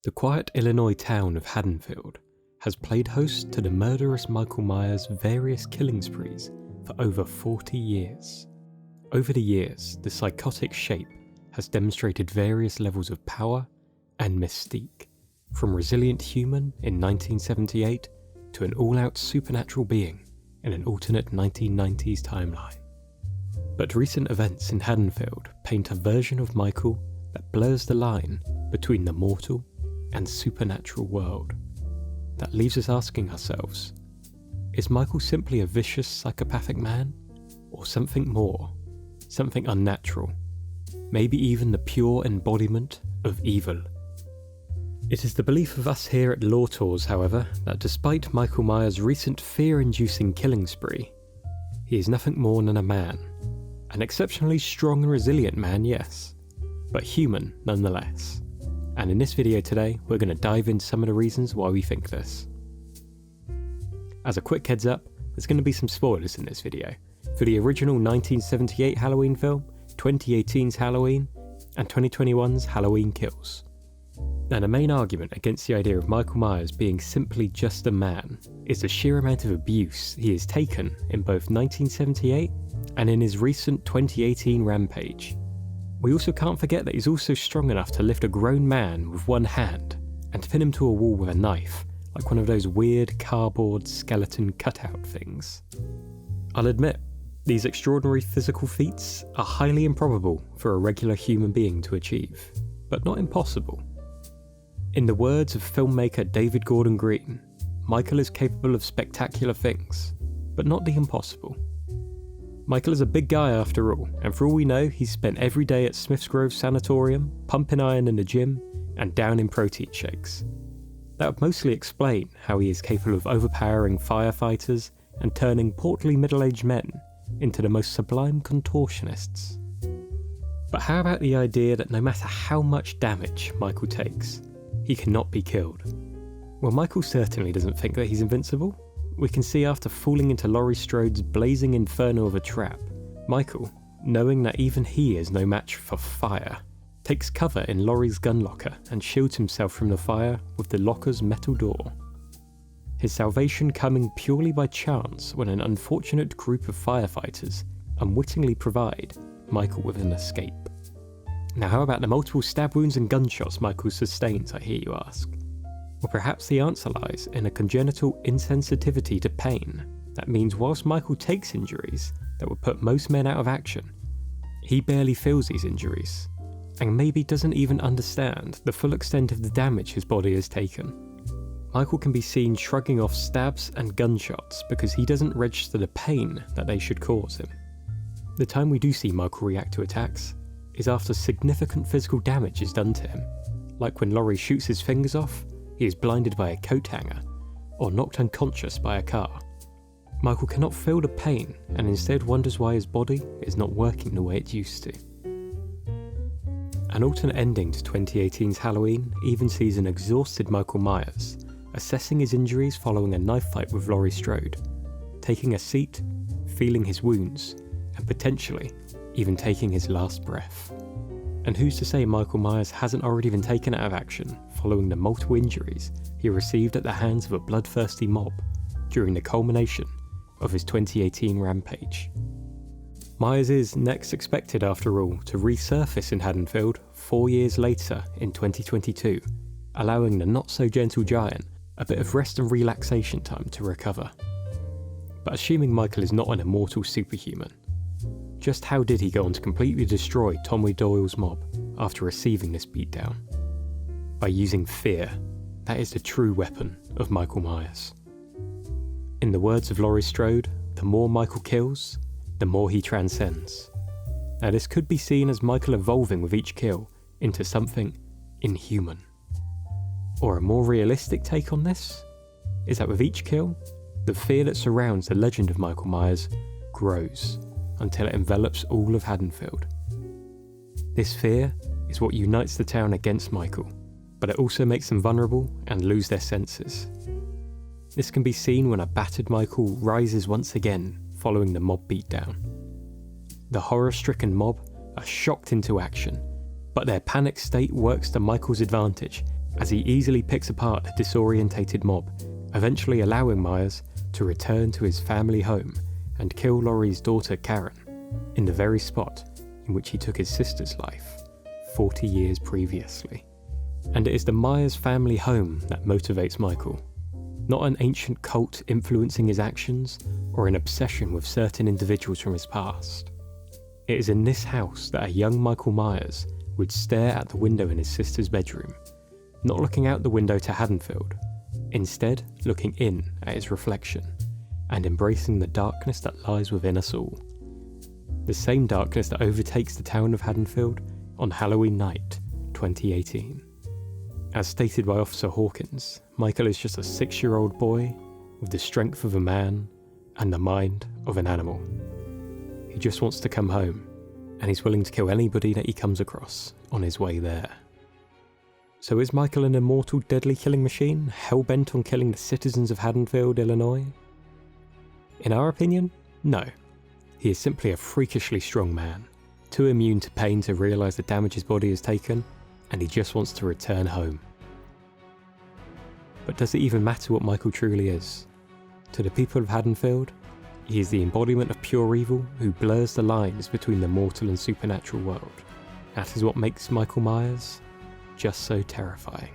The quiet Illinois town of Haddonfield has played host to the murderous Michael Myers' various killing sprees for over 40 years. Over the years, the psychotic shape has demonstrated various levels of power and mystique, from resilient human in 1978 to an all-out supernatural being in an alternate 1990s timeline. But recent events in Haddonfield paint a version of Michael that blurs the line between the mortal and supernatural world. That leaves us asking ourselves, is Michael simply a vicious psychopathic man? Or something more? Something unnatural? Maybe even the pure embodiment of evil? It is the belief of us here at Law Tours, however, that despite Michael Myers' recent fear-inducing killing spree, he is nothing more than a man. An exceptionally strong and resilient man, yes, but human nonetheless. And in this video today, we're going to dive into some of the reasons why we think this. As a quick heads up, there's going to be some spoilers in this video, for the original 1978 Halloween film, 2018's Halloween, and 2021's Halloween Kills. Now, the main argument against the idea of Michael Myers being simply just a man is the sheer amount of abuse he has taken in both 1978 and in his recent 2018 Rampage. We also can't forget that he's also strong enough to lift a grown man with one hand and to pin him to a wall with a knife, like one of those weird cardboard skeleton cutout things. I'll admit, these extraordinary physical feats are highly improbable for a regular human being to achieve, but not impossible. In the words of filmmaker David Gordon Green, Michael is capable of spectacular things, but not the impossible. Michael is a big guy after all, and for all we know, he's spent every day at Smith's Grove Sanatorium, pumping iron in the gym, and down in protein shakes. That would mostly explain how he is capable of overpowering firefighters and turning portly middle-aged men into the most sublime contortionists. But how about the idea that no matter how much damage Michael takes, he cannot be killed? Well, Michael certainly doesn't think that he's invincible. We can see after falling into Laurie Strode's blazing inferno of a trap, Michael, knowing that even he is no match for fire, takes cover in Laurie's gun locker and shields himself from the fire with the locker's metal door. His salvation coming purely by chance when an unfortunate group of firefighters unwittingly provide Michael with an escape. Now, how about the multiple stab wounds and gunshots Michael sustains, I hear you ask? Well, perhaps the answer lies in a congenital insensitivity to pain. That means whilst Michael takes injuries that would put most men out of action, he barely feels these injuries, and maybe doesn't even understand the full extent of the damage his body has taken. Michael can be seen shrugging off stabs and gunshots because he doesn't register the pain that they should cause him. The time we do see Michael react to attacks is after significant physical damage is done to him, like when Laurie shoots his fingers off, he is blinded by a coat hanger, or knocked unconscious by a car. Michael cannot feel the pain and instead wonders why his body is not working the way it used to. An alternate ending to 2018's Halloween even sees an exhausted Michael Myers assessing his injuries following a knife fight with Laurie Strode, taking a seat, feeling his wounds, and potentially even taking his last breath. And who's to say Michael Myers hasn't already been taken out of action following the multiple injuries he received at the hands of a bloodthirsty mob during the culmination of his 2018 Rampage. Myers is next expected, after all, to resurface in Haddonfield 4 years later in 2022, allowing the not-so-gentle giant a bit of rest and relaxation time to recover. But assuming Michael is not an immortal superhuman, just how did he go on to completely destroy Tommy Doyle's mob after receiving this beatdown? By using fear. That is the true weapon of Michael Myers. In the words of Laurie Strode, the more Michael kills, the more he transcends. Now, this could be seen as Michael evolving with each kill into something inhuman. Or a more realistic take on this is that with each kill, the fear that surrounds the legend of Michael Myers grows until it envelops all of Haddonfield. This fear is what unites the town against Michael, but it also makes them vulnerable and lose their senses. This can be seen when a battered Michael rises once again following the mob beatdown. The horror-stricken mob are shocked into action, but their panic state works to Michael's advantage as he easily picks apart a disorientated mob, eventually allowing Myers to return to his family home and kill Laurie's daughter Karen in the very spot in which he took his sister's life 40 years previously. And it is the Myers family home that motivates Michael, not an ancient cult influencing his actions or an obsession with certain individuals from his past. It is in this house that a young Michael Myers would stare at the window in his sister's bedroom, not looking out the window to Haddonfield, instead looking in at his reflection and embracing the darkness that lies within us all. The same darkness that overtakes the town of Haddonfield on Halloween night 2018. As stated by Officer Hawkins, Michael is just a 6-year-old boy with the strength of a man and the mind of an animal. He just wants to come home, and he's willing to kill anybody that he comes across on his way there. So is Michael an immortal, deadly killing machine, hell-bent on killing the citizens of Haddonfield, Illinois? In our opinion, no. He is simply a freakishly strong man, too immune to pain to realise the damage his body has taken, and he just wants to return home. But does it even matter what Michael truly is? To the people of Haddonfield, he is the embodiment of pure evil who blurs the lines between the mortal and supernatural world. That is what makes Michael Myers just so terrifying.